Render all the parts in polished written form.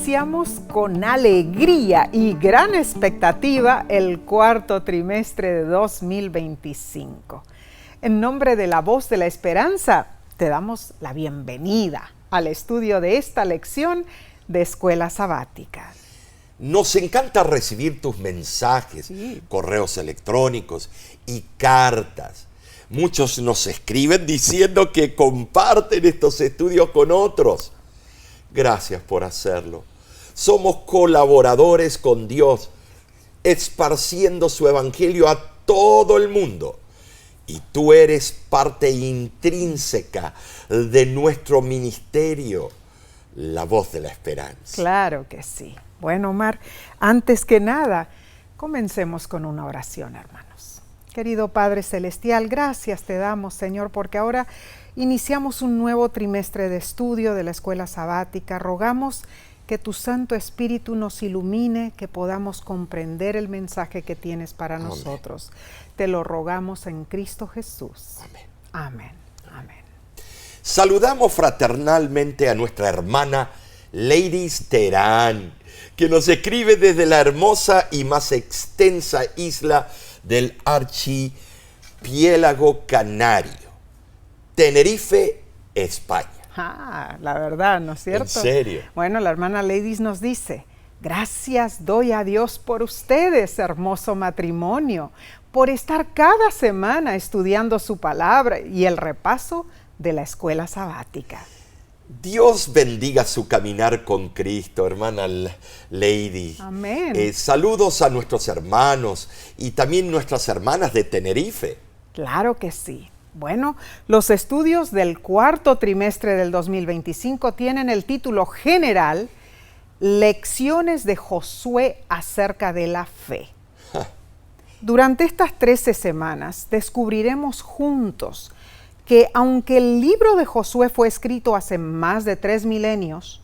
Iniciamos con alegría y gran expectativa el cuarto trimestre de 2025. En nombre de la Voz de la Esperanza, te damos la bienvenida al estudio de esta lección de Escuela Sabática. Nos encanta recibir tus mensajes, correos electrónicos y cartas. Muchos nos escriben diciendo que comparten estos estudios con otros. Gracias por hacerlo. Somos colaboradores con Dios, esparciendo su evangelio a todo el mundo. Y tú eres parte intrínseca de nuestro ministerio, la Voz de la Esperanza. Claro que sí. Bueno, Omar, antes que nada, comencemos con una oración, hermanos. Querido Padre Celestial, gracias te damos, Señor, porque ahora iniciamos un nuevo trimestre de estudio de la Escuela Sabática. Rogamos que tu Santo Espíritu nos ilumine, que podamos comprender el mensaje que tienes para nosotros. Te lo rogamos en Cristo Jesús. Amén. Amén. Amén. Saludamos fraternalmente a nuestra hermana Ladies Terán, que nos escribe desde la hermosa y más extensa isla del archipiélago canario, Tenerife, España. La verdad, ¿no es cierto? ¿En serio? Bueno, la hermana Ladies nos dice: gracias doy a Dios por ustedes, hermoso matrimonio, por estar cada semana estudiando su palabra y el repaso de la Escuela Sabática. Dios bendiga su caminar con Cristo, hermana Lady. Amén. Saludos a nuestros hermanos y también nuestras hermanas de Tenerife. Claro que sí. Bueno, los estudios del cuarto trimestre del 2025 tienen el título general Lecciones de Josué acerca de la fe. Durante estas 13 semanas descubriremos juntos que aunque el libro de Josué fue escrito hace más de 3 milenios,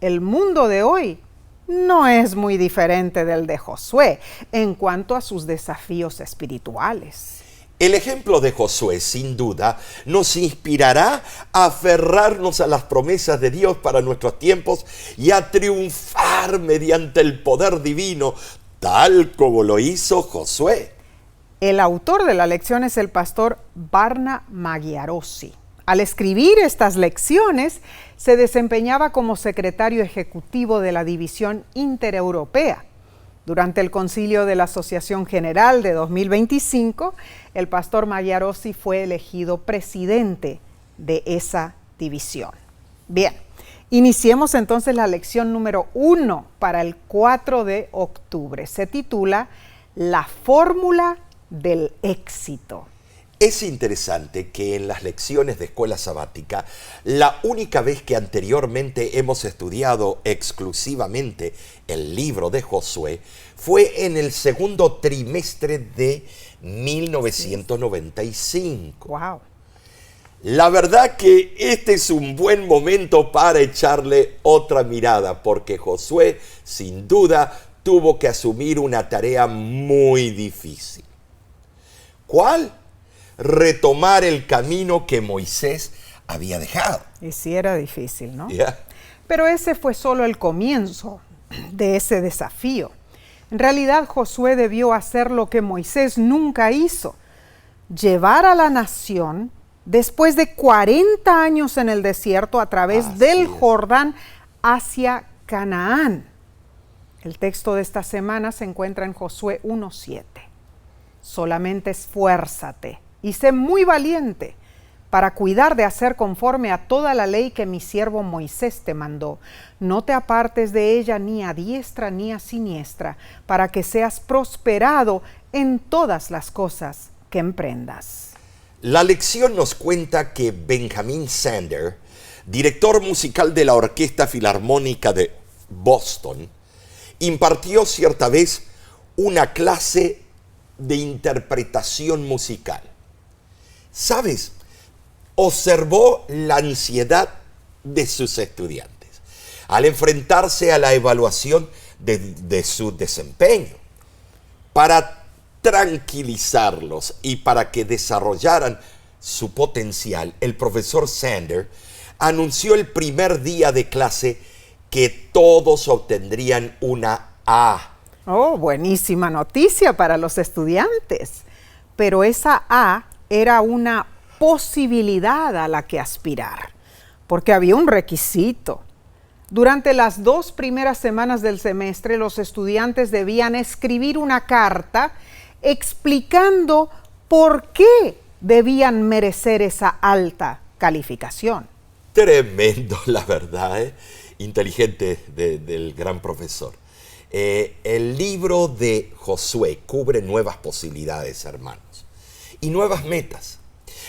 el mundo de hoy no es muy diferente del de Josué en cuanto a sus desafíos espirituales. El ejemplo de Josué, sin duda, nos inspirará a aferrarnos a las promesas de Dios para nuestros tiempos y a triunfar mediante el poder divino, tal como lo hizo Josué. El autor de la lección es el pastor Barna Magyarossi. Al escribir estas lecciones, se desempeñaba como secretario ejecutivo de la División Intereuropea. Durante el concilio de la Asociación General de 2025, el pastor Magyarossi fue elegido presidente de esa división. Bien, iniciemos entonces la lección número 1 para el 4 de octubre. Se titula La fórmula del éxito. Es interesante que en las lecciones de Escuela Sabática, la única vez que anteriormente hemos estudiado exclusivamente el libro de Josué fue en el segundo trimestre de 1995. ¡Wow! La verdad que este es un buen momento para echarle otra mirada, porque Josué, sin duda, tuvo que asumir una tarea muy difícil. ¿Cuál? Retomar el camino que Moisés había dejado. Y sí era difícil, ¿no? Yeah. Pero ese fue solo el comienzo de ese desafío. En realidad, Josué debió hacer lo que Moisés nunca hizo: llevar a la nación, después de 40 años en el desierto, a través del Jordán hacia Canaán. El texto de esta semana se encuentra en Josué 1:7. Solamente esfuérzate y sé muy valiente para cuidar de hacer conforme a toda la ley que mi siervo Moisés te mandó. No te apartes de ella ni a diestra ni a siniestra, para que seas prosperado en todas las cosas que emprendas. La lección nos cuenta que Benjamin Sander, director musical de la Orquesta Filarmónica de Boston, impartió cierta vez una clase de interpretación musical. ¿Sabes? Observó la ansiedad de sus estudiantes al enfrentarse a la evaluación de su desempeño. Para tranquilizarlos y para que desarrollaran su potencial, el profesor Sander anunció el primer día de clase que todos obtendrían una A. Oh, buenísima noticia para los estudiantes. Pero esa A era una posibilidad a la que aspirar, porque había un requisito. Durante las 2 primeras semanas del semestre, los estudiantes debían escribir una carta explicando por qué debían merecer esa alta calificación. Tremendo, la verdad, ¿eh? Inteligente del gran profesor. El libro de Josué cubre nuevas posibilidades, hermanos, y nuevas metas.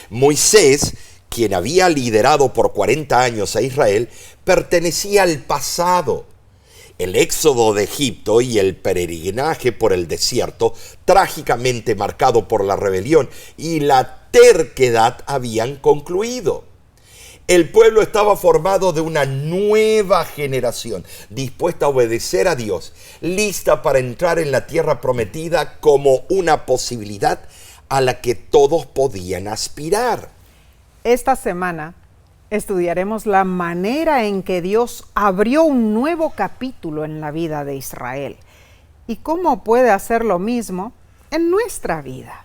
Moisés, quien había liderado por 40 años a Israel, pertenecía al pasado. El éxodo de Egipto y el peregrinaje por el desierto, trágicamente marcado por la rebelión y la terquedad, habían concluido. El pueblo estaba formado de una nueva generación, dispuesta a obedecer a Dios, lista para entrar en la tierra prometida como una posibilidad a la que todos podían aspirar. Esta semana estudiaremos la manera en que Dios abrió un nuevo capítulo en la vida de Israel y cómo puede hacer lo mismo en nuestra vida.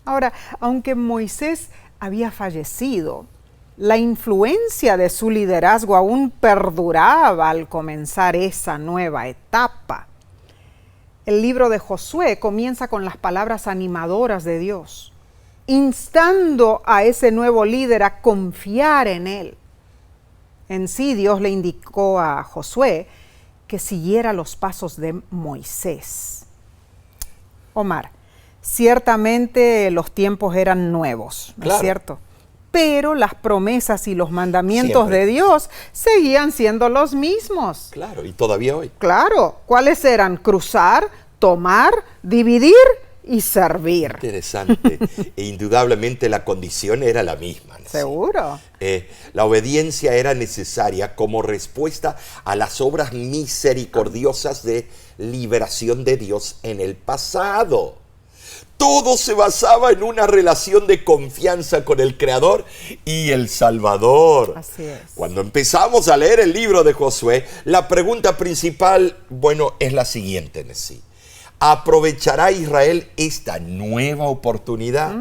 Ahora, aunque Moisés había fallecido, la influencia de su liderazgo aún perduraba al comenzar esa nueva etapa. El libro de Josué comienza con las palabras animadoras de Dios, instando a ese nuevo líder a confiar en él. En sí, Dios le indicó a Josué que siguiera los pasos de Moisés. Omar, ciertamente los tiempos eran nuevos, ¿no es cierto? Pero las promesas y los mandamientos de Dios seguían siendo los mismos. Claro, y todavía hoy. Claro, ¿cuáles eran? Cruzar, tomar, dividir y servir. Interesante. E indudablemente la condición era la misma, ¿no? Seguro. La obediencia era necesaria como respuesta a las obras misericordiosas de liberación de Dios en el pasado. Todo se basaba en una relación de confianza con el Creador y el Salvador. Así es. Cuando empezamos a leer el libro de Josué, la pregunta principal, es la siguiente, Nessie. ¿Aprovechará Israel esta nueva oportunidad?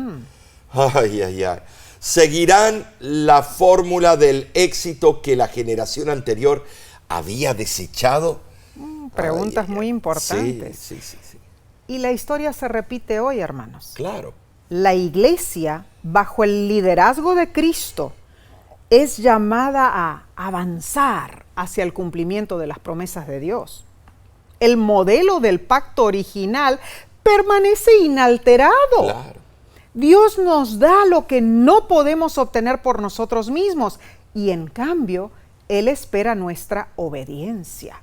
¿Seguirán la fórmula del éxito que la generación anterior había desechado? Preguntas muy importantes. Sí. Y la historia se repite hoy, hermanos. Claro. La iglesia, bajo el liderazgo de Cristo, es llamada a avanzar hacia el cumplimiento de las promesas de Dios. El modelo del pacto original permanece inalterado. Claro. Dios nos da lo que no podemos obtener por nosotros mismos y en cambio, Él espera nuestra obediencia.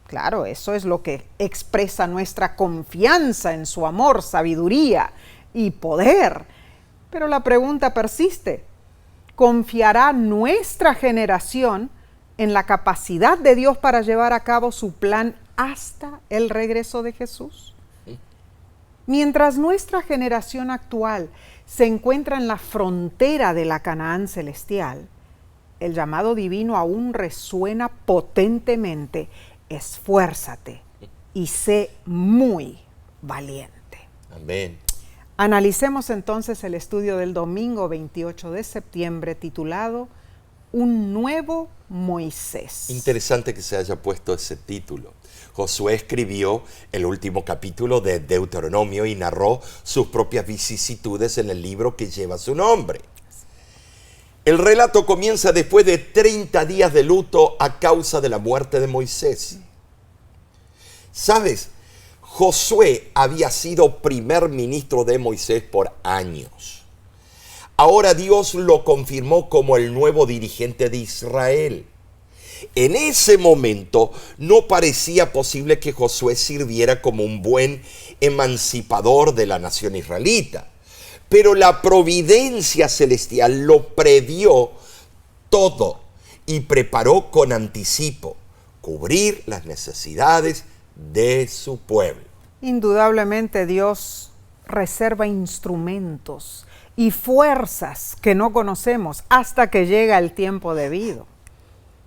Claro, eso es lo que expresa nuestra confianza en su amor, sabiduría y poder. Pero la pregunta persiste. ¿Confiará nuestra generación en la capacidad de Dios para llevar a cabo su plan hasta el regreso de Jesús? Mientras nuestra generación actual se encuentra en la frontera de la Canaán celestial, el llamado divino aún resuena potentemente. Esfuérzate y sé muy valiente. Amén. Analicemos entonces el estudio del domingo 28 de septiembre titulado Un nuevo Moisés. Interesante que se haya puesto ese título. Josué escribió el último capítulo de Deuteronomio y narró sus propias vicisitudes en el libro que lleva su nombre. El relato comienza después de 30 días de luto a causa de la muerte de Moisés. ¿Sabes? Josué había sido primer ministro de Moisés por años. Ahora Dios lo confirmó como el nuevo dirigente de Israel. En ese momento no parecía posible que Josué sirviera como un buen emancipador de la nación israelita. Pero la providencia celestial lo previó todo y preparó con anticipo cubrir las necesidades de su pueblo. Indudablemente Dios reserva instrumentos y fuerzas que no conocemos hasta que llega el tiempo debido.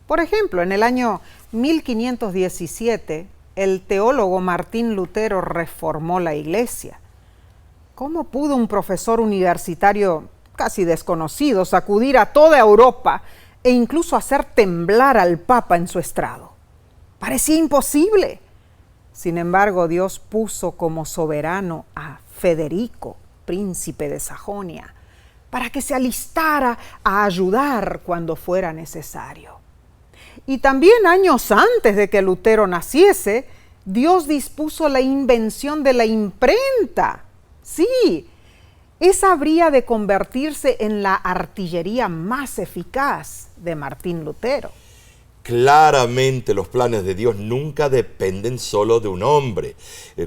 Por ejemplo, en el año 1517, el teólogo Martín Lutero reformó la Iglesia. ¿Cómo pudo un profesor universitario casi desconocido sacudir a toda Europa e incluso hacer temblar al Papa en su estrado? Parecía imposible. Sin embargo, Dios puso como soberano a Federico, príncipe de Sajonia, para que se alistara a ayudar cuando fuera necesario. Y también años antes de que Lutero naciese, Dios dispuso la invención de la imprenta. Sí, esa habría de convertirse en la artillería más eficaz de Martín Lutero. Claramente los planes de Dios nunca dependen solo de un hombre.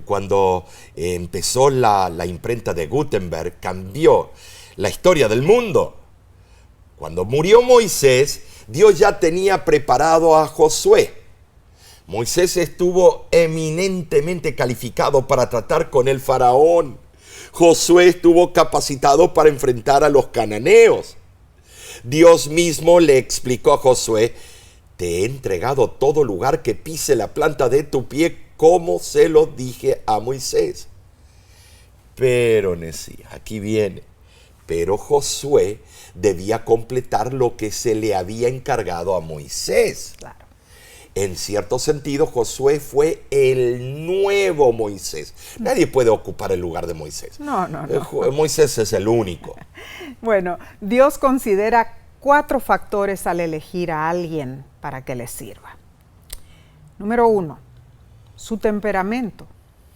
Cuando empezó la imprenta de Gutenberg, cambió la historia del mundo. Cuando murió Moisés, Dios ya tenía preparado a Josué. Moisés estuvo eminentemente calificado para tratar con el faraón. Josué estuvo capacitado para enfrentar a los cananeos. Dios mismo le explicó a Josué: te he entregado todo lugar que pise la planta de tu pie, como se lo dije a Moisés. Pero, aquí viene, pero Josué debía completar lo que se le había encargado a Moisés. Claro. En cierto sentido, Josué fue el nuevo Moisés. Nadie puede ocupar el lugar de Moisés. No. Moisés es el único. Bueno, Dios considera 4 factores al elegir a alguien para que le sirva. Número 1, su temperamento.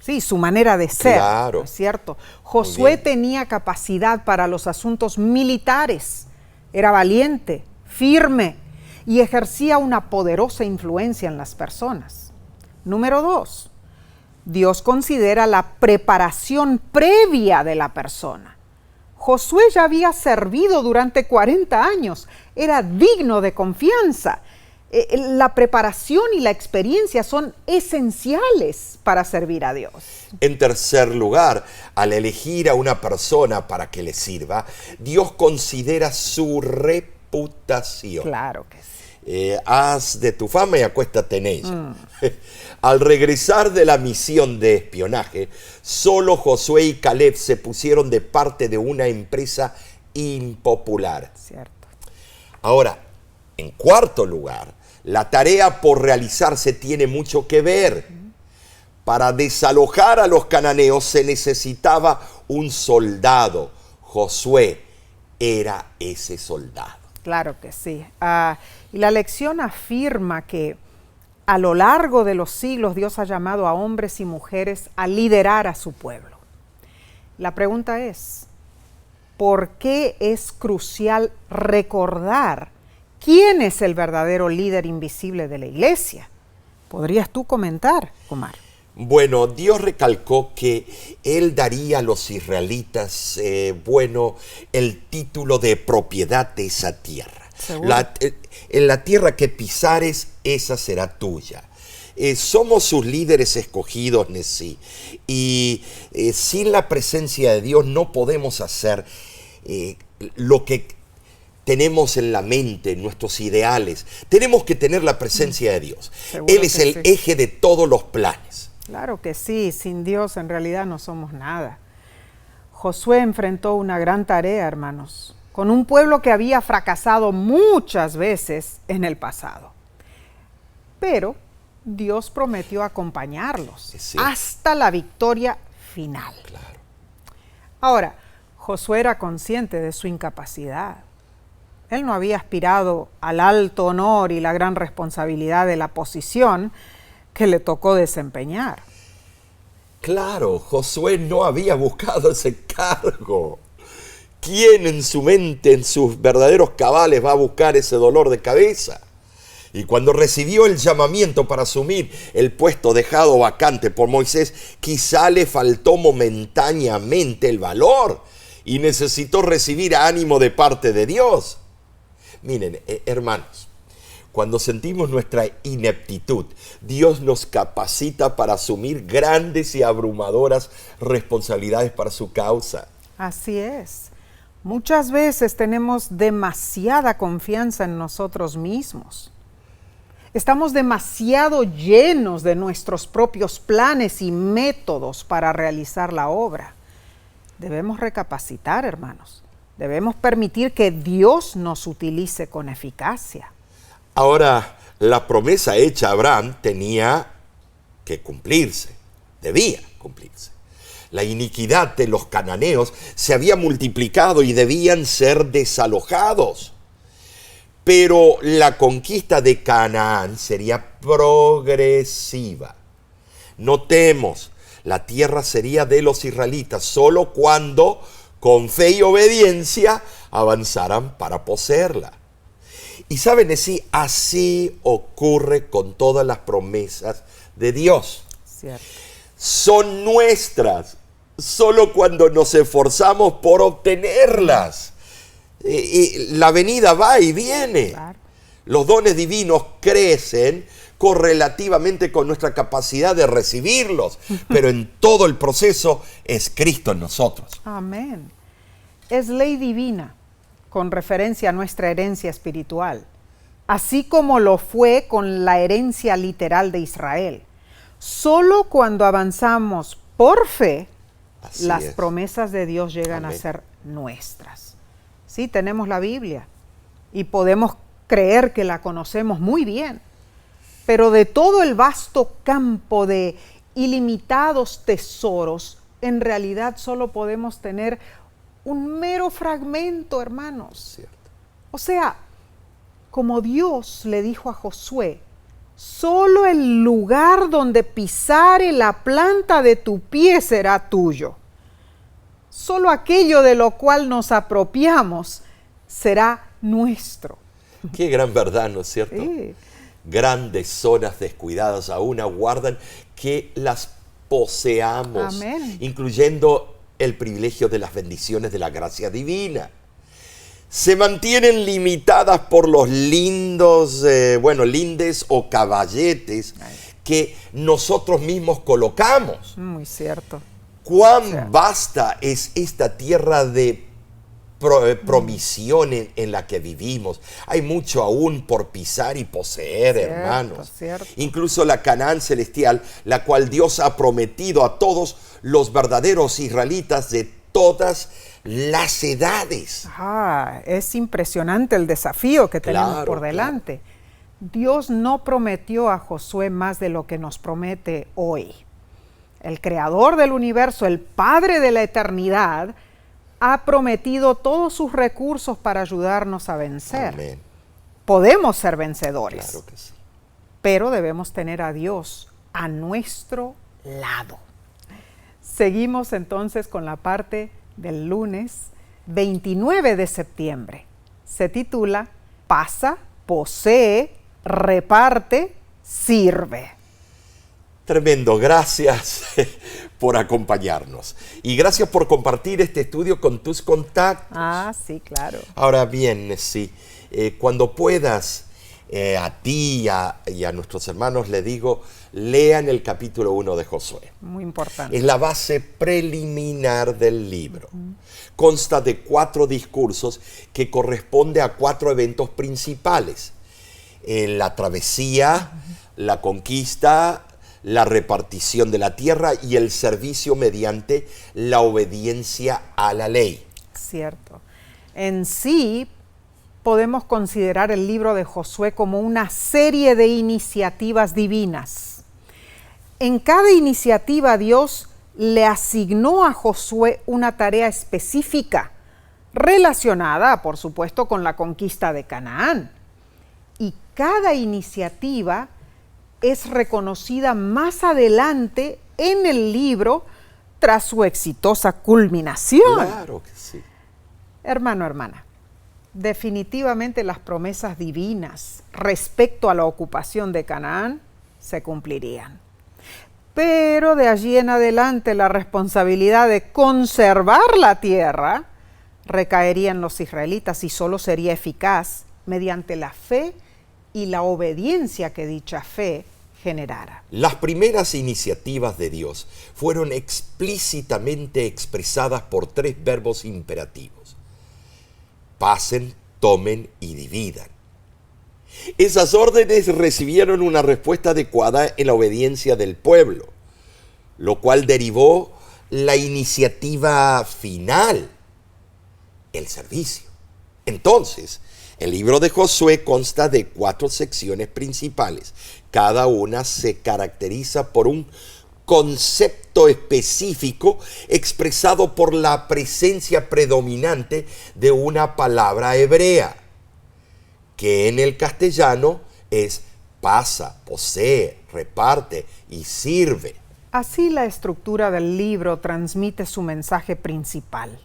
Sí, su manera de ser. Claro. ¿No es cierto? Josué tenía capacidad para los asuntos militares. Era valiente, firme y ejercía una poderosa influencia en las personas. Número 2, Dios considera la preparación previa de la persona. Josué ya había servido durante 40 años, era digno de confianza. La preparación y la experiencia son esenciales para servir a Dios. En tercer lugar, al elegir a una persona para que le sirva, Dios considera su reputación. Claro que sí. Haz de tu fama y acuéstate en ella. Al regresar de la misión de espionaje, solo Josué y Caleb se pusieron de parte de una empresa impopular. Cierto. Ahora, en cuarto lugar, la tarea por realizarse tiene mucho que ver. Para desalojar a los cananeos se necesitaba un soldado. Josué era ese soldado. Claro que sí. Y la lección afirma que a lo largo de los siglos Dios ha llamado a hombres y mujeres a liderar a su pueblo. La pregunta es, ¿por qué es crucial recordar quién es el verdadero líder invisible de la iglesia? ¿Podrías tú comentar, Omar? Bueno, Dios recalcó que Él daría a los israelitas, el título de propiedad de esa tierra. En la tierra que pisares, esa será tuya. Somos sus líderes escogidos, Nesí. Y sin la presencia de Dios no podemos hacer lo que tenemos en la mente, nuestros ideales. Tenemos que tener la presencia de Dios. Él es el eje de todos los planes. Claro que sí, sin Dios en realidad no somos nada. Josué enfrentó una gran tarea, hermanos, con un pueblo que había fracasado muchas veces en el pasado. Pero Dios prometió acompañarlos hasta la victoria final. Claro. Ahora, Josué era consciente de su incapacidad. Él no había aspirado al alto honor y la gran responsabilidad de la posición que le tocó desempeñar. Claro, Josué no había buscado ese cargo. ¿Quién en su mente, en sus verdaderos cabales, va a buscar ese dolor de cabeza? Y cuando recibió el llamamiento para asumir el puesto dejado vacante por Moisés, quizá le faltó momentáneamente el valor y necesitó recibir ánimo de parte de Dios. Miren, hermanos, cuando sentimos nuestra ineptitud, Dios nos capacita para asumir grandes y abrumadoras responsabilidades para su causa. Así es. Muchas veces tenemos demasiada confianza en nosotros mismos. Estamos demasiado llenos de nuestros propios planes y métodos para realizar la obra. Debemos recapacitar, hermanos. Debemos permitir que Dios nos utilice con eficacia. Ahora, la promesa hecha a Abraham tenía que cumplirse, debía cumplirse. La iniquidad de los cananeos se había multiplicado y debían ser desalojados. Pero la conquista de Canaán sería progresiva. Notemos, la tierra sería de los israelitas solo cuando, con fe y obediencia, avanzaran para poseerla. Y saben, así ocurre con todas las promesas de Dios. Cierto. Son nuestras solo cuando nos esforzamos por obtenerlas. La venida va y viene. Claro. Los dones divinos crecen correlativamente con nuestra capacidad de recibirlos, pero en todo el proceso es Cristo en nosotros. Amén. Es ley divina con referencia a nuestra herencia espiritual, así como lo fue con la herencia literal de Israel. Solo cuando avanzamos por fe, Así las es. promesas de Dios llegan Amén. a ser nuestras. Sí, tenemos la Biblia y podemos creer que la conocemos muy bien, pero de todo el vasto campo de ilimitados tesoros, en realidad solo podemos tener un mero fragmento, hermanos. Cierto. O sea, como Dios le dijo a Josué, solo el lugar donde pisare la planta de tu pie será tuyo. Solo aquello de lo cual nos apropiamos será nuestro. Qué gran verdad, ¿no es cierto? Sí. Grandes zonas descuidadas aún aguardan que las poseamos, Amén. incluyendo el privilegio de las bendiciones de la gracia divina. Se mantienen limitadas por los lindos, lindes o caballetes que nosotros mismos colocamos. Muy cierto. Cuán vasta es esta tierra de promisión en la que vivimos. Hay mucho aún por pisar y poseer, Cierto, hermanos. cierto. Incluso la Canaán celestial, la cual Dios ha prometido a todos los verdaderos israelitas de todas las edades. Es impresionante el desafío que tenemos Claro, por delante. Dios no prometió a Josué más de lo que nos promete hoy. El creador del universo, el Padre de la eternidad, ha prometido todos sus recursos para ayudarnos a vencer. Amén. Podemos ser vencedores, Claro que sí. pero debemos tener a Dios a nuestro lado. Seguimos entonces con la parte del lunes 29 de septiembre. Se titula Pasa, posee, reparte, sirve. Tremendo, gracias por acompañarnos. Y gracias por compartir este estudio con tus contactos. Sí, claro. Ahora bien, cuando puedas, a ti y a nuestros hermanos les digo, lean el capítulo 1 de Josué. Muy importante. Es la base preliminar del libro. Consta de 4 discursos que corresponden a 4 eventos principales. La travesía, la conquista, la repartición de la tierra y el servicio mediante la obediencia a la ley. Cierto. En sí, podemos considerar el libro de Josué como una serie de iniciativas divinas. En cada iniciativa Dios le asignó a Josué una tarea específica, relacionada, por supuesto, con la conquista de Canaán. Y cada iniciativa es reconocida más adelante en el libro tras su exitosa culminación. Claro que sí. Hermano, hermana, definitivamente las promesas divinas respecto a la ocupación de Canaán se cumplirían. Pero de allí en adelante la responsabilidad de conservar la tierra recaería en los israelitas y solo sería eficaz mediante la fe y la obediencia que dicha fe generara. Las primeras iniciativas de Dios fueron explícitamente expresadas por 3 verbos imperativos: pasen, tomen y dividan. Esas órdenes recibieron una respuesta adecuada en la obediencia del pueblo, lo cual derivó la iniciativa final, el servicio. Entonces, el libro de Josué consta de 4 secciones principales. Cada una se caracteriza por un concepto específico expresado por la presencia predominante de una palabra hebrea, que en el castellano es pasa, posee, reparte y sirve. Así la estructura del libro transmite su mensaje principal.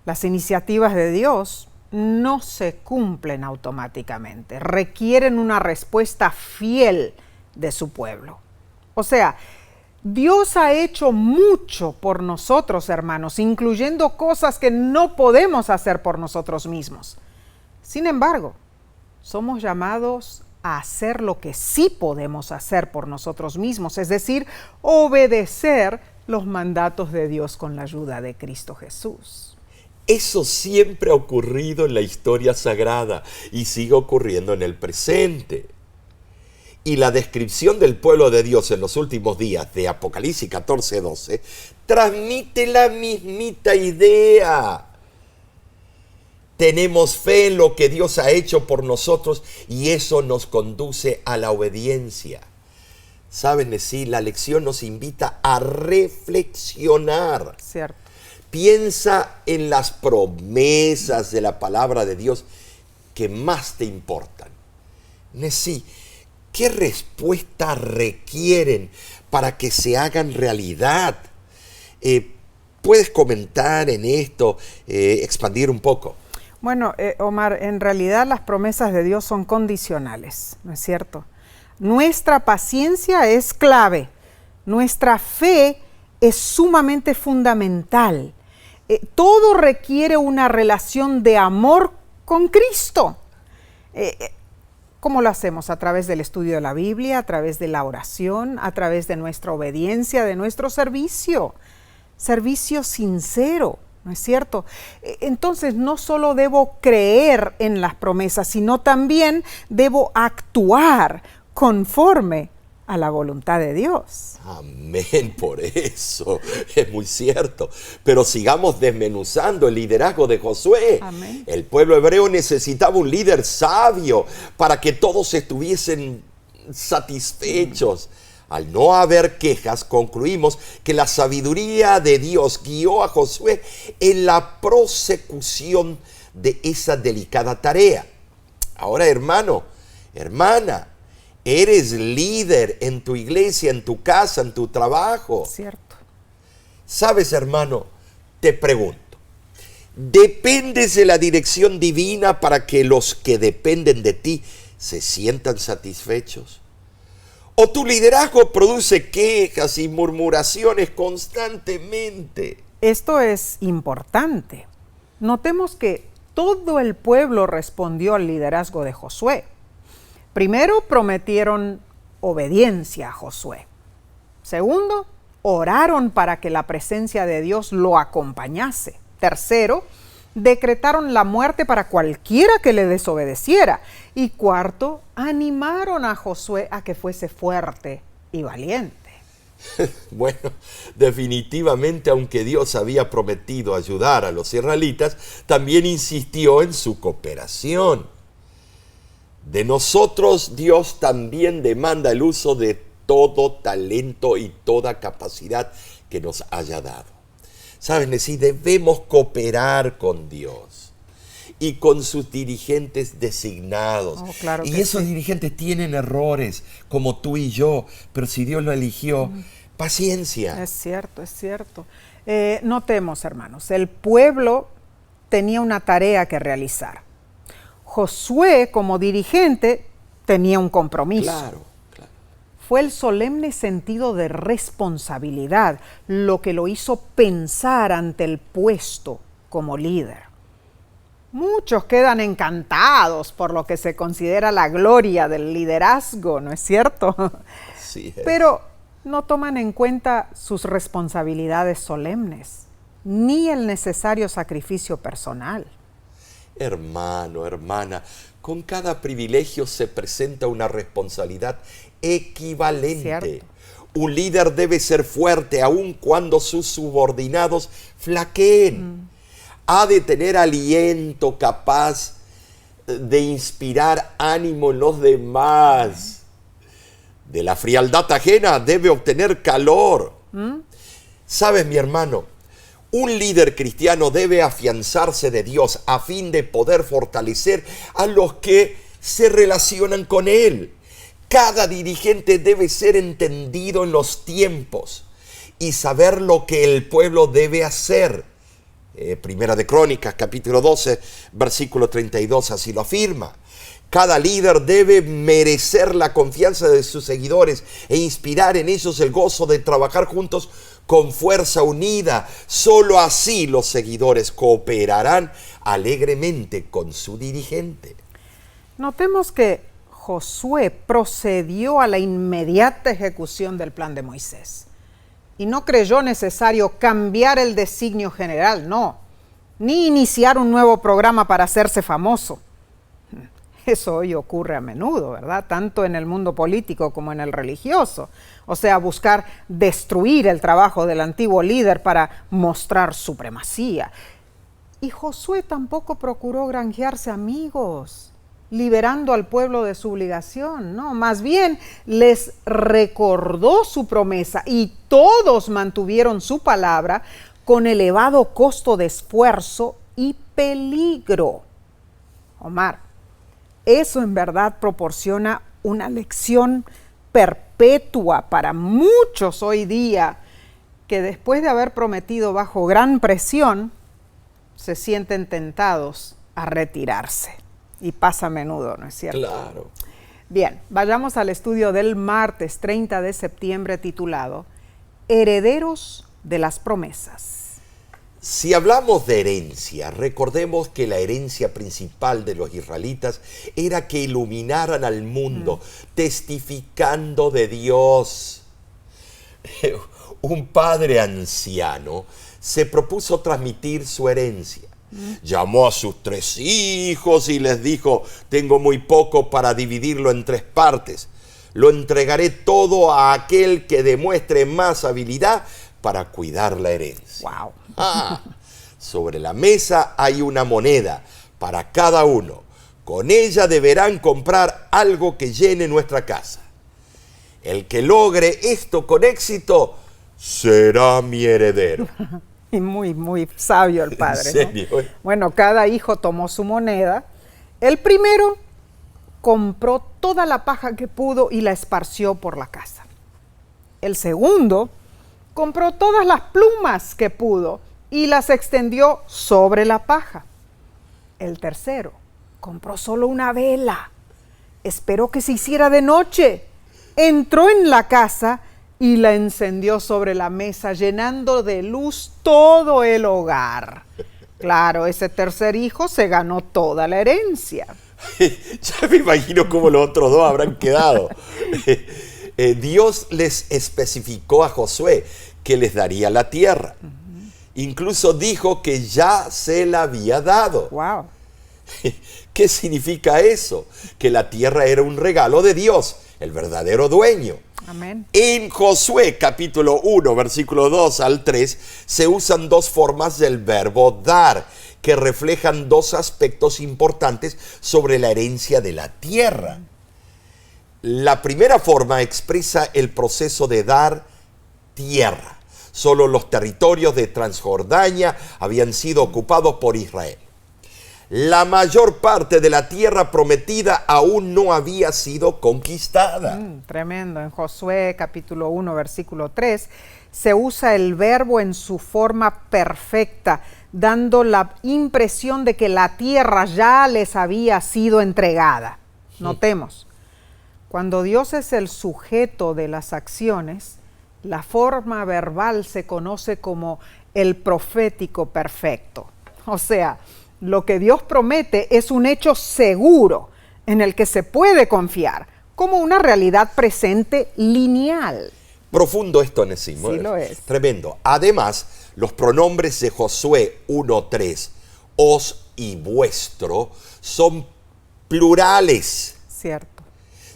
Las iniciativas de Dios no se cumplen automáticamente, requieren una respuesta fiel de su pueblo. O sea, Dios ha hecho mucho por nosotros, hermanos, incluyendo cosas que no podemos hacer por nosotros mismos. Sin embargo, somos llamados a hacer lo que sí podemos hacer por nosotros mismos, es decir, obedecer los mandatos de Dios con la ayuda de Cristo Jesús. Eso siempre ha ocurrido en la historia sagrada y sigue ocurriendo en el presente. Y la descripción del pueblo de Dios en los últimos días de Apocalipsis 14:12 transmite la mismita idea. Tenemos fe en lo que Dios ha hecho por nosotros y eso nos conduce a la obediencia. ¿Saben? Sí, la lección nos invita a reflexionar. Cierto. Piensa en las promesas de la palabra de Dios que más te importan. Sí, ¿qué respuesta requieren para que se hagan realidad? ¿Puedes comentar en esto, expandir un poco? Bueno, Omar, en realidad las promesas de Dios son condicionales, ¿no es cierto? Nuestra paciencia es clave, nuestra fe es sumamente fundamental. Todo requiere una relación de amor con Cristo. ¿Cómo lo hacemos? A través del estudio de la Biblia, a través de la oración, a través de nuestra obediencia, de nuestro servicio. Servicio sincero, ¿no es cierto? Entonces, no solo debo creer en las promesas, sino también debo actuar conforme a la voluntad de Dios. Amén, por eso, es muy cierto. Pero sigamos desmenuzando el liderazgo de Josué. Amén. El pueblo hebreo necesitaba un líder sabio para que todos estuviesen satisfechos. Al no haber quejas, concluimos que la sabiduría de Dios guió a Josué en la prosecución de esa delicada tarea. Ahora, hermano, hermana, eres líder en tu iglesia, en tu casa, en tu trabajo. Cierto. ¿Sabes, hermano? Te pregunto, ¿dependes de la dirección divina para que los que dependen de ti se sientan satisfechos? ¿O tu liderazgo produce quejas y murmuraciones constantemente? Esto es importante. Notemos que todo el pueblo respondió al liderazgo de Josué. Primero, prometieron obediencia a Josué. Segundo, oraron para que la presencia de Dios lo acompañase. Tercero, decretaron la muerte para cualquiera que le desobedeciera. Y cuarto, animaron a Josué a que fuese fuerte y valiente. Bueno, definitivamente, aunque Dios había prometido ayudar a los israelitas, también insistió en su cooperación. De nosotros, Dios también demanda el uso de todo talento y toda capacidad que nos haya dado. ¿Saben? Sí, debemos cooperar con Dios y con sus dirigentes designados. Oh, claro y que esos sí. dirigentes tienen errores, como tú y yo, pero si Dios lo eligió, paciencia. Es cierto, es cierto. Notemos, hermanos, el pueblo tenía una tarea que realizar. Josué, como dirigente, tenía un compromiso. Claro. Fue el solemne sentido de responsabilidad lo que lo hizo pensar ante el puesto como líder. Muchos quedan encantados por lo que se considera la gloria del liderazgo, ¿no es cierto? Sí es. Pero no toman en cuenta sus responsabilidades solemnes, ni el necesario sacrificio personal. Hermano, hermana, con cada privilegio se presenta una responsabilidad equivalente. Cierto. Un líder debe ser fuerte aun cuando sus subordinados flaqueen. Ha de tener aliento capaz de inspirar ánimo en los demás. De la frialdad ajena debe obtener calor. ¿Sabes, mi hermano? Un líder cristiano debe afianzarse de Dios a fin de poder fortalecer a los que se relacionan con Él. Cada dirigente debe ser entendido en los tiempos y saber lo que el pueblo debe hacer. Primera de Crónicas, capítulo 12, versículo 32, así lo afirma. Cada líder debe merecer la confianza de sus seguidores e inspirar en ellos el gozo de trabajar juntos con fuerza unida. Solo así los seguidores cooperarán alegremente con su dirigente. Notemos que Josué procedió a la inmediata ejecución del plan de Moisés y no creyó necesario cambiar el designio general, no, ni iniciar un nuevo programa para hacerse famoso. Eso hoy ocurre a menudo, ¿verdad? Tanto en el mundo político como en el religioso. O sea, buscar destruir el trabajo del antiguo líder para mostrar supremacía. Y Josué tampoco procuró granjearse amigos, liberando al pueblo de su obligación, ¿no? Más bien les recordó su promesa y todos mantuvieron su palabra con elevado costo de esfuerzo y peligro. Omar, eso en verdad proporciona una lección perpetua para muchos hoy día que después de haber prometido bajo gran presión, se sienten tentados a retirarse. Y pasa a menudo, ¿no es cierto? Claro. Bien, vayamos al estudio del martes 30 de septiembre titulado Herederos de las promesas. Si hablamos de herencia, recordemos que la herencia principal de los israelitas era que iluminaran al mundo, testificando de Dios. Un padre anciano se propuso transmitir su herencia. Llamó a sus 3 hijos y les dijo: tengo muy poco para dividirlo en 3 partes. Lo entregaré todo a aquel que demuestre más habilidad para cuidar la herencia. Wow. Sobre la mesa hay una moneda para cada uno. Con ella deberán comprar algo que llene nuestra casa. El que logre esto con éxito será mi heredero. Y muy sabio el padre, ¿En serio? ¿no? Bueno, cada hijo tomó su moneda. El primero compró toda la paja que pudo y la esparció por la casa. El segundo compró todas las plumas que pudo y las extendió sobre la paja. El tercero compró solo una vela, esperó que se hiciera de noche, entró en la casa y la encendió sobre la mesa, llenando de luz todo el hogar. Claro, ese tercer hijo se ganó toda la herencia. Ya me imagino cómo los otros 2 habrán quedado. Dios les especificó a Josué que les daría la tierra. Incluso dijo que ya se la había dado. Wow. ¿Qué significa eso? Que la tierra era un regalo de Dios, el verdadero dueño. Amén. En Josué capítulo 1, versículo 2 al 3, se usan 2 formas del verbo dar, que reflejan 2 aspectos importantes sobre la herencia de la tierra. La primera forma expresa el proceso de dar tierra. Solo los territorios de Transjordania habían sido ocupados por Israel. La mayor parte de la tierra prometida aún no había sido conquistada. Tremendo. En Josué capítulo 1, versículo 3, se usa el verbo en su forma perfecta, dando la impresión de que la tierra ya les había sido entregada. Notemos, cuando Dios es el sujeto de las acciones, la forma verbal se conoce como el profético perfecto. O sea, lo que Dios promete es un hecho seguro en el que se puede confiar, como una realidad presente lineal. Profundo esto, Onesimo. Sí lo es. Tremendo. Además, los pronombres de Josué 1:3, os y vuestro son plurales. Cierto.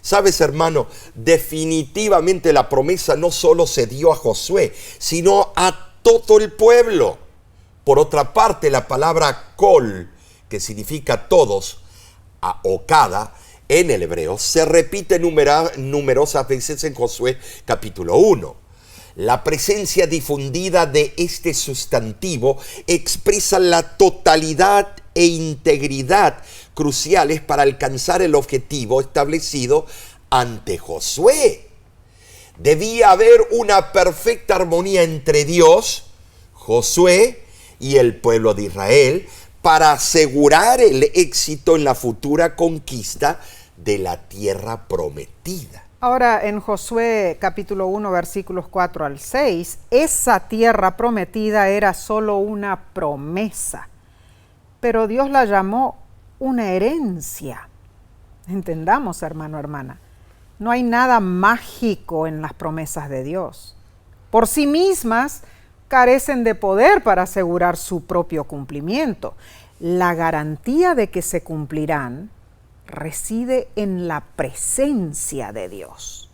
Sabes, hermano, definitivamente la promesa no solo se dio a Josué, sino a todo el pueblo. Por otra parte, la palabra kol, que significa todos, o cada, en el hebreo, se repite numerosas veces en Josué capítulo 1. La presencia difundida de este sustantivo expresa la totalidad e integridad cruciales para alcanzar el objetivo establecido ante Josué. Debía haber una perfecta armonía entre Dios, Josué y el pueblo de Israel para asegurar el éxito en la futura conquista de la tierra prometida. Ahora, en Josué capítulo 1, versículos 4 al 6, esa tierra prometida era solo una promesa, pero Dios la llamó una herencia. Entendamos, hermano, hermana, no hay nada mágico en las promesas de Dios. Por sí mismas carecen de poder para asegurar su propio cumplimiento. La garantía de que se cumplirán reside en la presencia de Dios.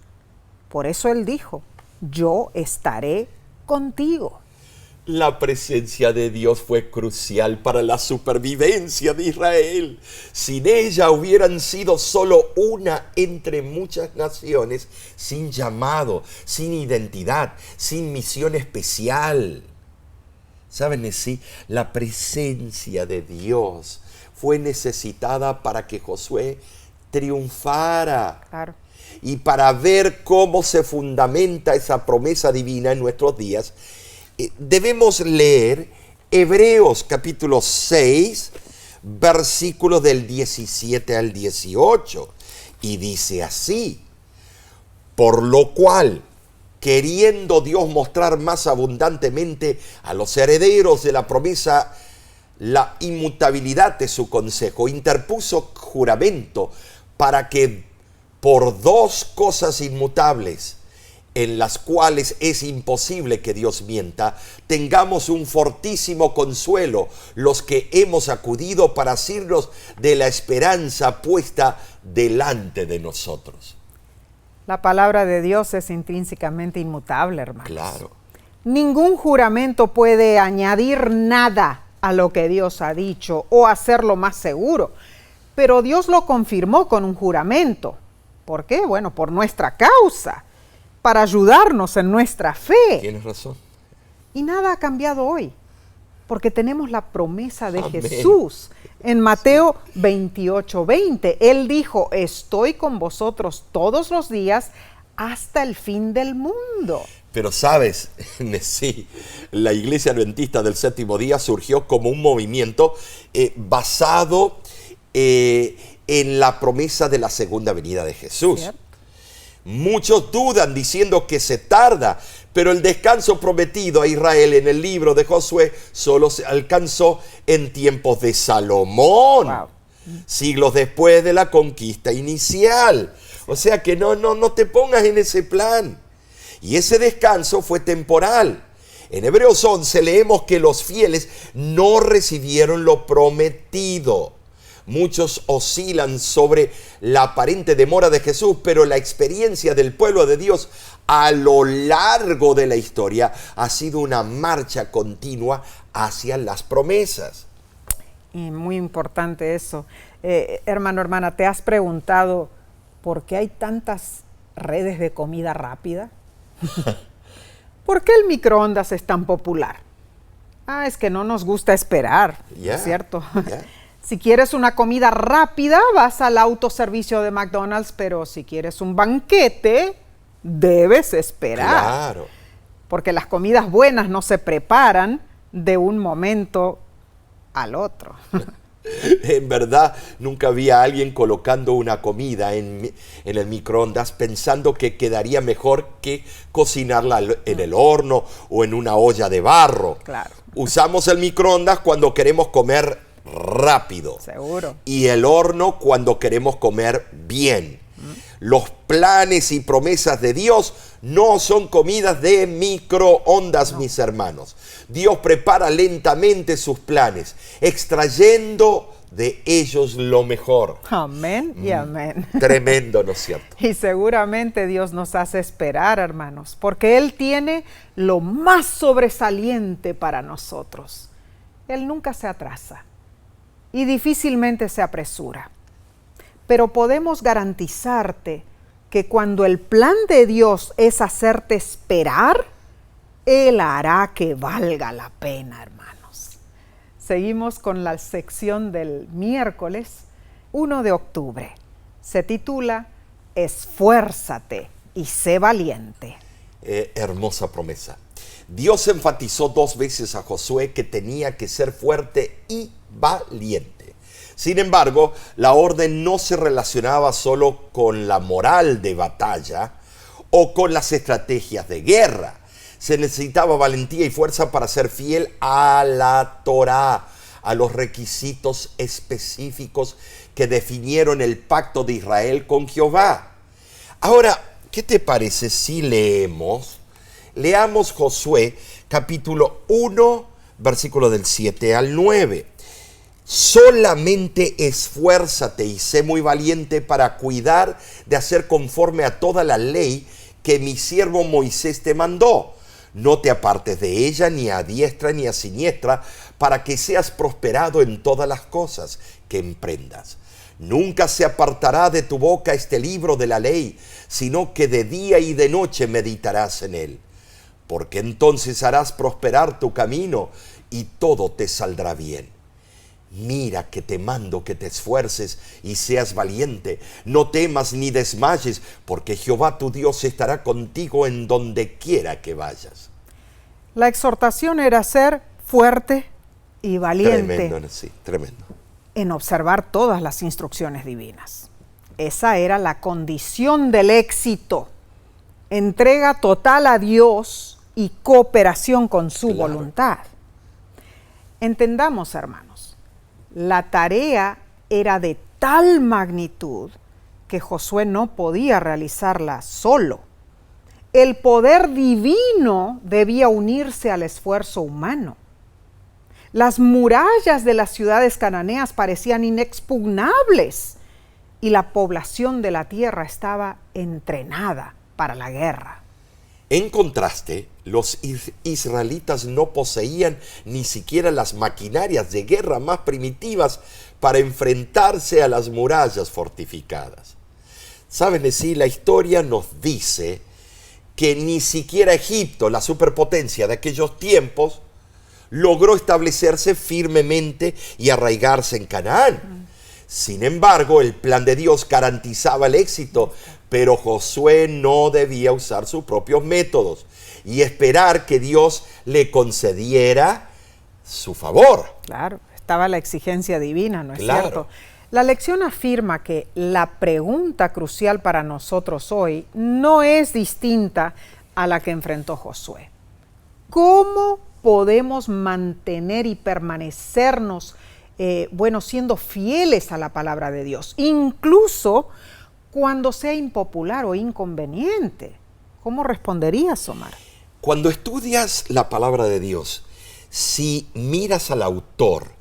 Por eso Él dijo, yo estaré contigo. La presencia de Dios fue crucial para la supervivencia de Israel. Sin ella hubieran sido solo una entre muchas naciones, sin llamado, sin identidad, sin misión especial. ¿Saben? Sí, la presencia de Dios fue necesitada para que Josué triunfara. Claro. Y para ver cómo se fundamenta esa promesa divina en nuestros días, debemos leer Hebreos capítulo 6, versículos del 17 al 18. Y dice así: por lo cual, queriendo Dios mostrar más abundantemente a los herederos de la promesa la inmutabilidad de su consejo, interpuso juramento para que por dos cosas inmutables, en las cuales es imposible que Dios mienta, tengamos un fortísimo consuelo los que hemos acudido para asirnos de la esperanza puesta delante de nosotros. La palabra de Dios es intrínsecamente inmutable, hermanos. Claro. Ningún juramento puede añadir nada a lo que Dios ha dicho o hacerlo más seguro. Pero Dios lo confirmó con un juramento. ¿Por qué? Bueno, por nuestra causa, para ayudarnos en nuestra fe. Tienes razón. Y nada ha cambiado hoy, porque tenemos la promesa de Amén. Jesús. En Mateo 28:20, Él dijo, estoy con vosotros todos los días hasta el fin del mundo. Pero sabes, sí, la Iglesia Adventista del Séptimo Día surgió como un movimiento basado en la promesa de la segunda venida de Jesús. ¿Cierto? Muchos dudan diciendo que se tarda, pero el descanso prometido a Israel en el libro de Josué solo se alcanzó en tiempos de Salomón, Wow. siglos después de la conquista inicial. O sea que no te pongas en ese plan. Y ese descanso fue temporal. En Hebreos 11 leemos que los fieles no recibieron lo prometido. Muchos oscilan sobre la aparente demora de Jesús, pero la experiencia del pueblo de Dios a lo largo de la historia ha sido una marcha continua hacia las promesas. Y muy importante eso. Hermano, hermana, ¿te has preguntado por qué hay tantas redes de comida rápida? ¿Por qué el microondas es tan popular? Es que no nos gusta esperar, Yeah, ¿cierto? yeah. Si quieres una comida rápida, vas al autoservicio de McDonald's, pero si quieres un banquete, debes esperar. Claro. Porque las comidas buenas no se preparan de un momento al otro. En verdad, nunca vi a alguien colocando una comida en el microondas pensando que quedaría mejor que cocinarla en el horno o en una olla de barro. Claro. Usamos el microondas cuando queremos comer rápido. Seguro. Y el horno cuando queremos comer bien. Los planes y promesas de Dios no son comidas de microondas, mis hermanos. Dios prepara lentamente sus planes, extrayendo de ellos lo mejor. Amén y amén. Tremendo, ¿no es cierto? Y seguramente Dios nos hace esperar, hermanos, porque Él tiene lo más sobresaliente para nosotros. Él nunca se atrasa y difícilmente se apresura. Pero podemos garantizarte que cuando el plan de Dios es hacerte esperar, Él hará que valga la pena, hermanos. Seguimos con la sección del miércoles 1 de octubre. Se titula Esfuérzate y sé valiente. Hermosa promesa. Dios enfatizó 2 veces a Josué que tenía que ser fuerte y valiente. Sin embargo, la orden no se relacionaba solo con la moral de batalla o con las estrategias de guerra. Se necesitaba valentía y fuerza para ser fiel a la Torá, a los requisitos específicos que definieron el pacto de Israel con Jehová. Ahora, ¿qué te parece si leamos Josué capítulo 1, versículo del 7 al 9? Solamente esfuérzate y sé muy valiente para cuidar de hacer conforme a toda la ley que mi siervo Moisés te mandó. No te apartes de ella ni a diestra ni a siniestra, para que seas prosperado en todas las cosas que emprendas. Nunca se apartará de tu boca este libro de la ley, sino que de día y de noche meditarás en él. Porque entonces harás prosperar tu camino y todo te saldrá bien. Mira que te mando que te esfuerces y seas valiente. No temas ni desmayes, porque Jehová tu Dios estará contigo en donde quiera que vayas. La exhortación era ser fuerte y valiente. Tremendo, sí, tremendo. En observar todas las instrucciones divinas. Esa era la condición del éxito. Entrega total a Dios y cooperación con su voluntad. Entendamos, hermanos, la tarea era de tal magnitud que Josué no podía realizarla solo. El poder divino debía unirse al esfuerzo humano. Las murallas de las ciudades cananeas parecían inexpugnables y la población de la tierra estaba entrenada para la guerra. En contraste, los israelitas no poseían ni siquiera las maquinarias de guerra más primitivas para enfrentarse a las murallas fortificadas. ¿Saben? Sí, la historia nos dice que ni siquiera Egipto, la superpotencia de aquellos tiempos, logró establecerse firmemente y arraigarse en Canaán. Sin embargo, el plan de Dios garantizaba el éxito, pero Josué no debía usar sus propios métodos y esperar que Dios le concediera su favor. Claro, estaba la exigencia divina, ¿no es cierto? La lección afirma que la pregunta crucial para nosotros hoy no es distinta a la que enfrentó Josué. ¿Cómo podemos mantener y permanecernos, siendo fieles a la palabra de Dios, incluso cuando sea impopular o inconveniente? ¿Cómo responderías, Omar? Cuando estudias la palabra de Dios, si miras al autor,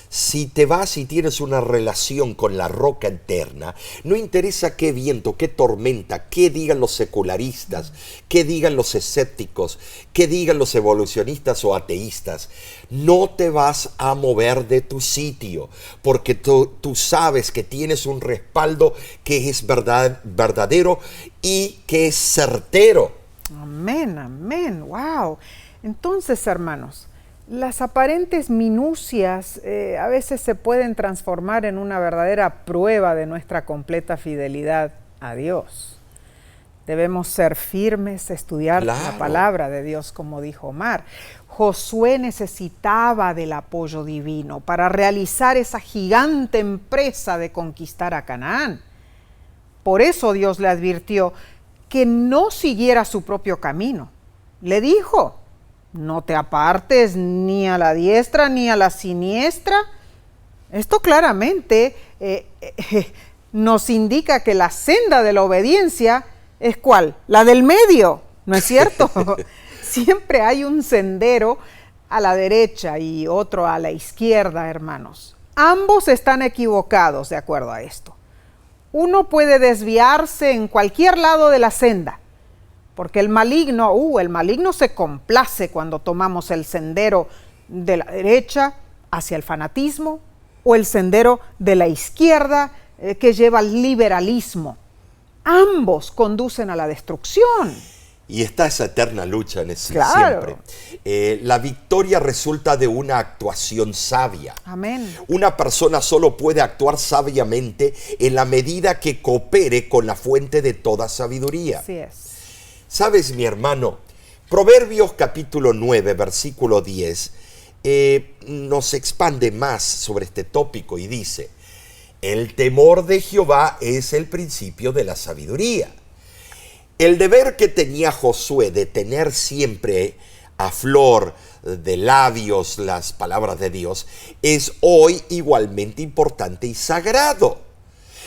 si te vas y tienes una relación con la roca eterna, no interesa qué viento, qué tormenta, qué digan los secularistas, qué digan los escépticos, qué digan los evolucionistas o ateístas, no te vas a mover de tu sitio, porque tú sabes que tienes un respaldo que es verdadero y que es certero. Amén, amén, wow. Entonces, hermanos, las aparentes minucias a veces se pueden transformar en una verdadera prueba de nuestra completa fidelidad a Dios. Debemos ser firmes, estudiar la palabra de Dios, como dijo Omar. Josué necesitaba del apoyo divino para realizar esa gigante empresa de conquistar a Canaán. Por eso Dios le advirtió que no siguiera su propio camino. Le dijo: no te apartes ni a la diestra ni a la siniestra. Esto claramente nos indica que la senda de la obediencia es ¿cuál? La del medio, ¿no es cierto? Siempre hay un sendero a la derecha y otro a la izquierda, hermanos. Ambos están equivocados de acuerdo a esto. Uno puede desviarse en cualquier lado de la senda, porque el maligno se complace cuando tomamos el sendero de la derecha hacia el fanatismo o el sendero de la izquierda que lleva al liberalismo. Ambos conducen a la destrucción. Y está esa eterna lucha en ese Claro. siempre. La victoria resulta de una actuación sabia. Amén. Una persona solo puede actuar sabiamente en la medida que coopere con la fuente de toda sabiduría. Así es. ¿Sabes, mi hermano? Proverbios capítulo 9, versículo 10, nos expande más sobre este tópico y dice: el temor de Jehová es el principio de la sabiduría. El deber que tenía Josué de tener siempre a flor de labios las palabras de Dios es hoy igualmente importante y sagrado.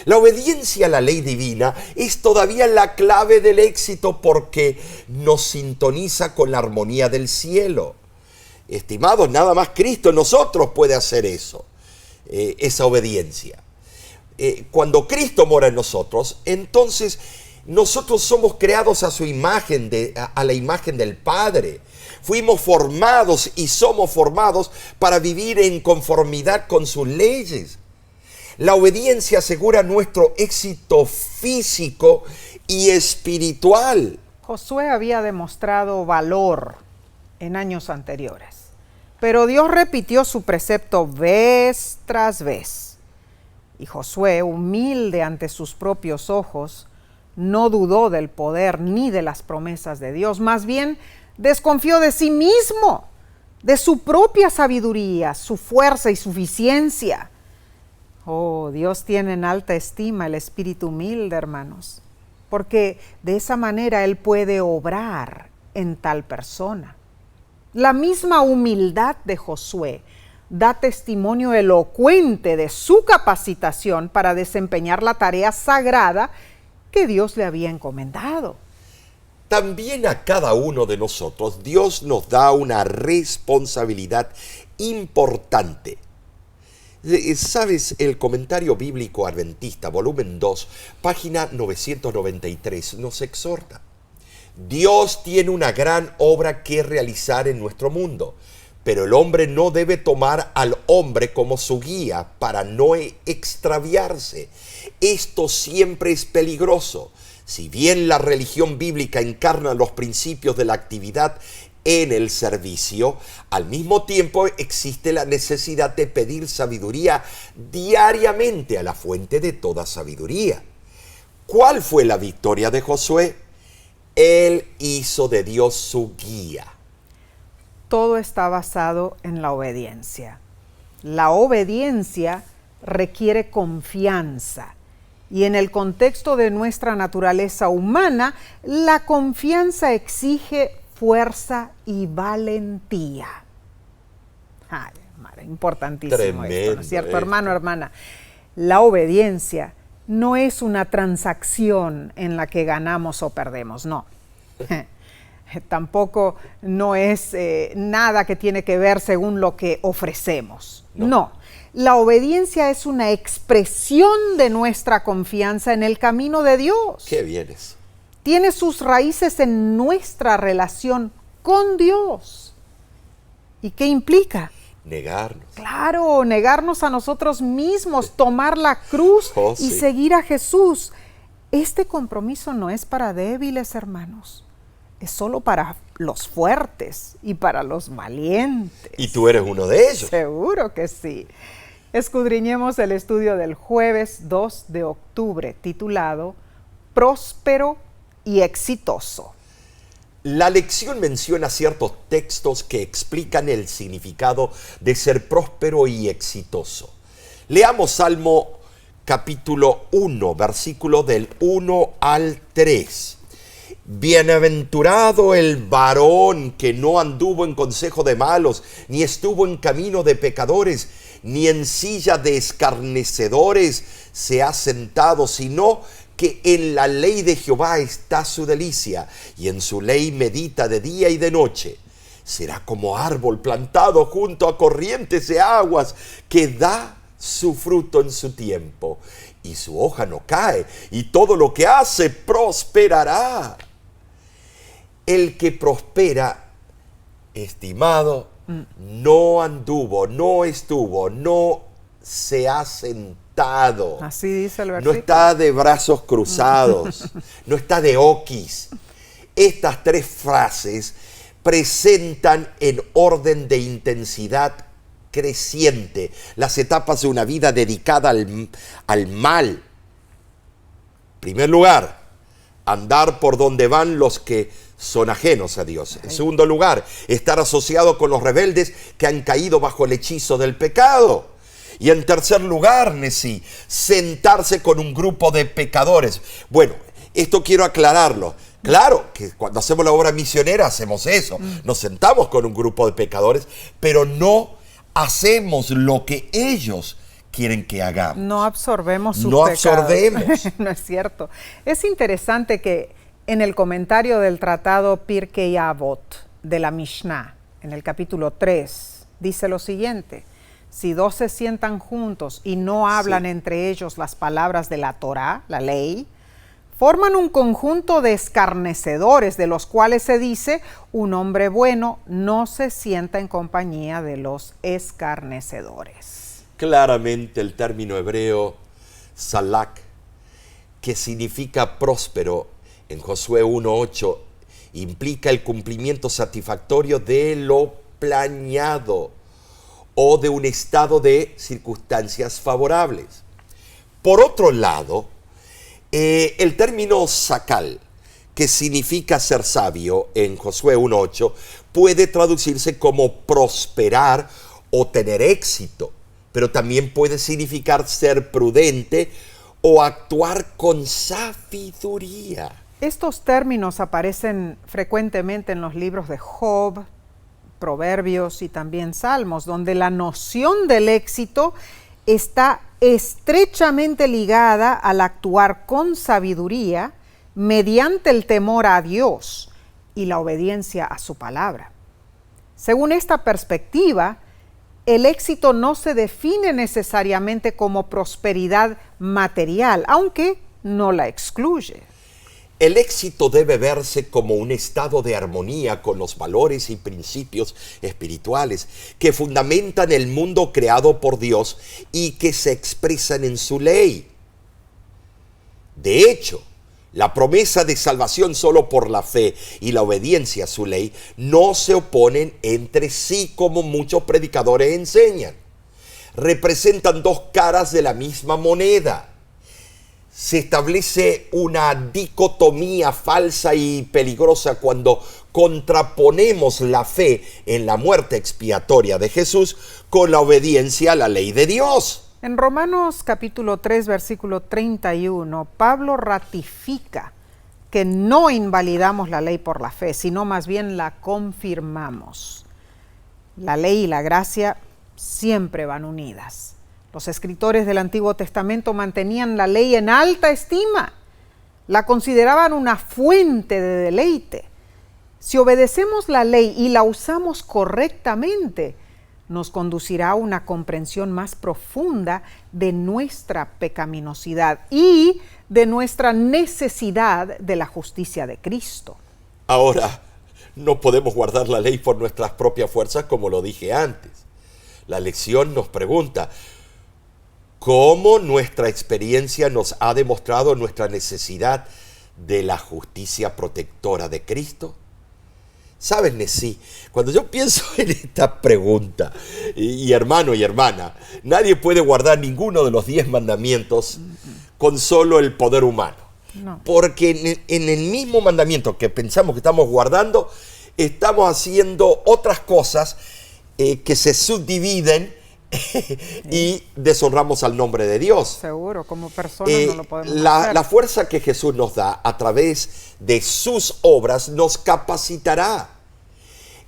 La obediencia a la ley divina es todavía la clave del éxito porque nos sintoniza con la armonía del cielo. Estimados, nada más Cristo en nosotros puede hacer eso, esa obediencia. Cuando Cristo mora en nosotros, entonces nosotros somos creados a su imagen, a la imagen del Padre. Fuimos formados y somos formados para vivir en conformidad con sus leyes. La obediencia asegura nuestro éxito físico y espiritual. Josué había demostrado valor en años anteriores, pero Dios repitió su precepto vez tras vez. Y Josué, humilde ante sus propios ojos, no dudó del poder ni de las promesas de Dios, más bien desconfió de sí mismo, de su propia sabiduría, su fuerza y suficiencia. Oh, Dios tiene en alta estima el espíritu humilde, hermanos, porque de esa manera Él puede obrar en tal persona. La misma humildad de Josué da testimonio elocuente de su capacitación para desempeñar la tarea sagrada que Dios le había encomendado. También a cada uno de nosotros Dios nos da una responsabilidad importante. ¿Sabes? El Comentario Bíblico Adventista, volumen 2, página 993, nos exhorta: Dios tiene una gran obra que realizar en nuestro mundo, pero el hombre no debe tomar al hombre como su guía para no extraviarse. Esto siempre es peligroso. Si bien la religión bíblica encarna los principios de la actividad en el servicio, al mismo tiempo existe la necesidad de pedir sabiduría diariamente a la fuente de toda sabiduría. ¿Cuál fue la victoria de Josué? Él hizo de Dios su guía. Todo está basado en la obediencia. La obediencia requiere confianza. Y en el contexto de nuestra naturaleza humana, la confianza exige fuerza y valentía. Ay, madre, importantísimo Tremendo esto, ¿no es cierto, esto. hermano, hermana? La obediencia no es una transacción en la que ganamos o perdemos, no. Tampoco no es nada que tiene que ver según lo que ofrecemos. No. La obediencia es una expresión de nuestra confianza en el camino de Dios. Qué bien eso. Tiene sus raíces en nuestra relación con Dios. ¿Y qué implica? Negarnos. Claro, negarnos a nosotros mismos, tomar la cruz y sí. seguir a Jesús. Este compromiso no es para débiles, hermanos. Es solo para los fuertes y para los valientes. Y tú eres uno de ellos. Seguro que sí. Escudriñemos el estudio del jueves 2 de octubre, titulado Próspero y exitoso. La lección menciona ciertos textos que explican el significado de ser próspero y exitoso. Leamos Salmo capítulo 1, versículo del 1 al 3. Bienaventurado el varón que no anduvo en consejo de malos, ni estuvo en camino de pecadores, ni en silla de escarnecedores se ha sentado, sino que en la ley de Jehová está su delicia, y en su ley medita de día y de noche. Será como árbol plantado junto a corrientes de aguas, que da su fruto en su tiempo, y su hoja no cae, y todo lo que hace prosperará. El que prospera, estimado, no anduvo, no estuvo, no se ha sentado. Así dice el versículo. No está de brazos cruzados, no está de oquis. Estas tres frases presentan en orden de intensidad creciente las etapas de una vida dedicada al mal. En primer lugar, andar por donde van los que son ajenos a Dios. En segundo lugar, estar asociado con los rebeldes que han caído bajo el hechizo del pecado. Y en tercer lugar, Nesí, sentarse con un grupo de pecadores. Bueno, esto quiero aclararlo. Claro que cuando hacemos la obra misionera hacemos eso. Nos sentamos con un grupo de pecadores, pero no hacemos lo que ellos quieren que hagamos. No absorbemos sus No pecados. absorbemos. No es cierto. Es interesante que en el comentario del tratado Pirkei Avot de la Mishnah, en el capítulo 3, dice lo siguiente: si dos se sientan juntos y no hablan entre ellos las palabras de la Torá, la ley, forman un conjunto de escarnecedores, de los cuales se dice: un hombre bueno no se sienta en compañía de los escarnecedores. Claramente el término hebreo salak, que significa próspero, en Josué 1:8, implica el cumplimiento satisfactorio de lo planeado o de un estado de circunstancias favorables. Por otro lado, el término sakal, que significa ser sabio, en Josué 1:8, puede traducirse como prosperar o tener éxito, pero también puede significar ser prudente o actuar con sabiduría. Estos términos aparecen frecuentemente en los libros de Job, Proverbios y también Salmos, donde la noción del éxito está estrechamente ligada al actuar con sabiduría mediante el temor a Dios y la obediencia a su palabra. Según esta perspectiva, el éxito no se define necesariamente como prosperidad material, aunque no la excluye. El éxito debe verse como un estado de armonía con los valores y principios espirituales que fundamentan el mundo creado por Dios y que se expresan en su ley. De hecho, la promesa de salvación solo por la fe y la obediencia a su ley no se oponen entre sí como muchos predicadores enseñan. Representan dos caras de la misma moneda. Se establece una dicotomía falsa y peligrosa cuando contraponemos la fe en la muerte expiatoria de Jesús con la obediencia a la ley de Dios. En Romanos capítulo 3, versículo 31, Pablo ratifica que no invalidamos la ley por la fe, sino más bien la confirmamos. La ley y la gracia siempre van unidas. Los escritores del Antiguo Testamento mantenían la ley en alta estima, la consideraban una fuente de deleite. Si obedecemos la ley y la usamos correctamente, nos conducirá a una comprensión más profunda de nuestra pecaminosidad y de nuestra necesidad de la justicia de Cristo. Ahora, no podemos guardar la ley por nuestras propias fuerzas, como lo dije antes. La lección nos pregunta: ¿cómo nuestra experiencia nos ha demostrado nuestra necesidad de la justicia protectora de Cristo? ¿Sabes, Nesí? Cuando yo pienso en esta pregunta, y hermano y hermana, nadie puede guardar ninguno de los 10 mandamientos con solo el poder humano. No. Porque en el mismo mandamiento que pensamos que estamos guardando, estamos haciendo otras cosas que se subdividen y deshonramos al nombre de Dios. Seguro, como personas no lo podemos hacer. La fuerza que Jesús nos da a través de sus obras nos capacitará.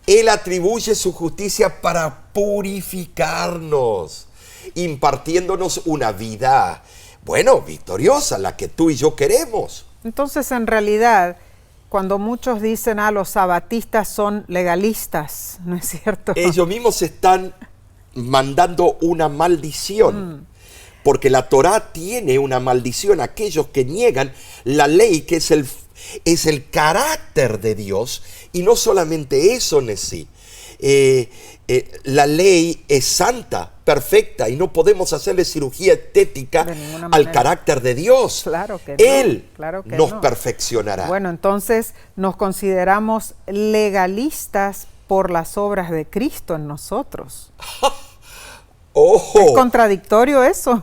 Él atribuye su justicia para purificarnos. impartiéndonos una vida, bueno, victoriosa, la que tú y yo queremos. Entonces, en realidad, cuando muchos dicen, los sabatistas son legalistas, ¿no es cierto? Ellos mismos están mandando una maldición. Porque la Torá tiene una maldición. Aquellos que niegan la ley, que es el carácter de Dios. Y no solamente eso, Nesí. La ley es santa, perfecta, y no podemos hacerle cirugía estética al carácter de Dios. Claro que no. Él claro que nos no. perfeccionará. Bueno, entonces nos consideramos legalistas por las obras de Cristo en nosotros. ¡Ojo! ¿Es contradictorio eso?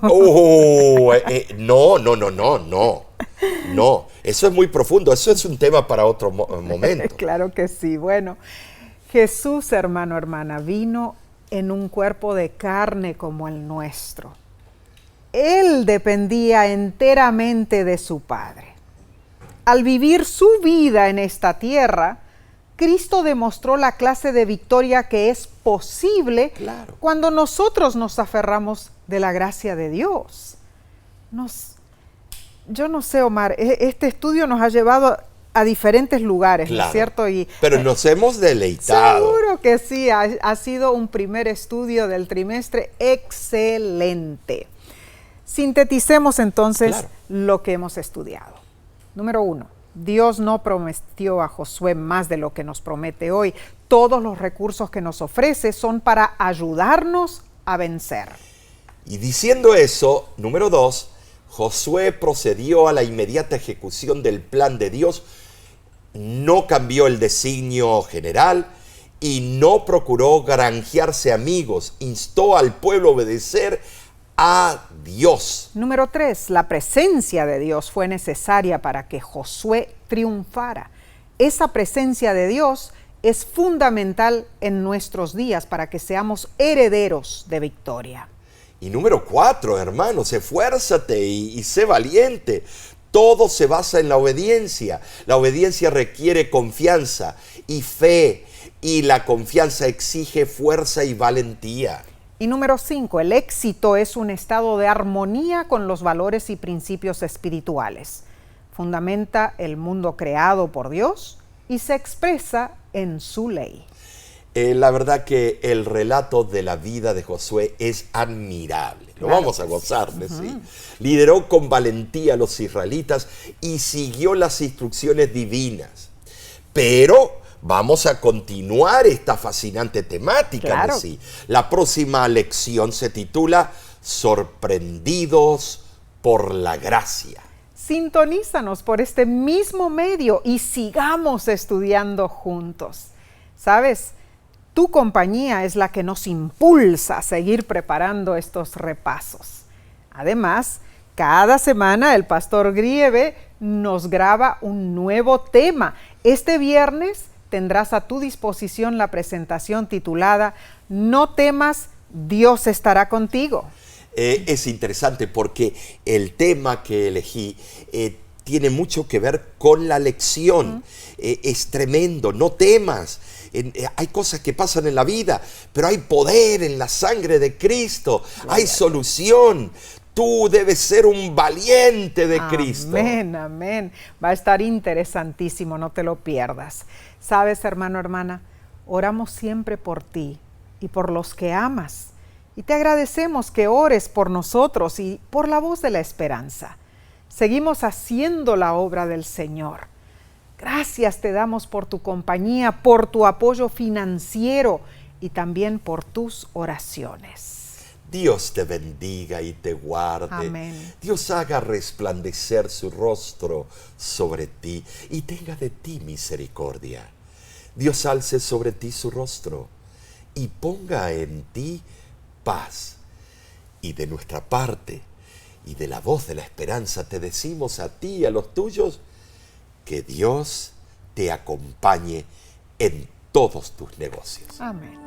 No, eso es muy profundo, eso es un tema para otro momento. Claro que sí. Bueno, Jesús, hermano, hermana, vino en un cuerpo de carne como el nuestro. Él dependía enteramente de su Padre. Al vivir su vida en esta tierra, Cristo demostró la clase de victoria que es posible cuando nosotros nos aferramos de la gracia de Dios. Yo no sé, Omar, este estudio nos ha llevado a diferentes lugares, ¿no es cierto? Pero nos hemos deleitado. Seguro que sí, ha sido un primer estudio del trimestre excelente. Sinteticemos entonces lo que hemos estudiado. Número 1. Dios no prometió a Josué más de lo que nos promete hoy. Todos los recursos que nos ofrece son para ayudarnos a vencer. Y diciendo eso, número 2, Josué procedió a la inmediata ejecución del plan de Dios, no cambió el designio general y no procuró granjearse amigos, instó al pueblo a obedecer a Dios. Número 3, la presencia de Dios fue necesaria para que Josué triunfara. Esa presencia de Dios es fundamental en nuestros días para que seamos herederos de victoria. Y número 4, hermanos, esfuérzate y sé valiente. Todo se basa en la obediencia. La obediencia requiere confianza y fe, y la confianza exige fuerza y valentía. Y número 5, el éxito es un estado de armonía con los valores y principios espirituales. Fundamenta el mundo creado por Dios y se expresa en su ley. La verdad que el relato de la vida de Josué es admirable. Lo vamos a gozar, ¿sí? Lideró con valentía a los israelitas y siguió las instrucciones divinas. Pero vamos a continuar esta fascinante temática, ¿sí? La próxima lección se titula Sorprendidos por la gracia. Sintonízanos por este mismo medio y sigamos estudiando juntos. ¿Sabes? Tu compañía es la que nos impulsa a seguir preparando estos repasos. Además, cada semana el pastor Grieve nos graba un nuevo tema. Este viernes tendrás a tu disposición la presentación titulada No temas, Dios estará contigo. Es interesante porque el tema que elegí tiene mucho que ver con la lección. Es tremendo, no temas. Hay cosas que pasan en la vida, pero hay poder en la sangre de Cristo. Hay solución. Tú debes ser un valiente de Cristo. Amén, amén. Va a estar interesantísimo, no te lo pierdas. Sabes, hermano, hermana, oramos siempre por ti y por los que amas. Y te agradecemos que ores por nosotros y por la voz de la esperanza. Seguimos haciendo la obra del Señor. Gracias te damos por tu compañía, por tu apoyo financiero y también por tus oraciones. Dios te bendiga y te guarde. Amén. Dios haga resplandecer su rostro sobre ti y tenga de ti misericordia. Dios alce sobre ti su rostro y ponga en ti paz. Y de nuestra parte y de la voz de la esperanza te decimos a ti y a los tuyos que Dios te acompañe en todos tus negocios. Amén.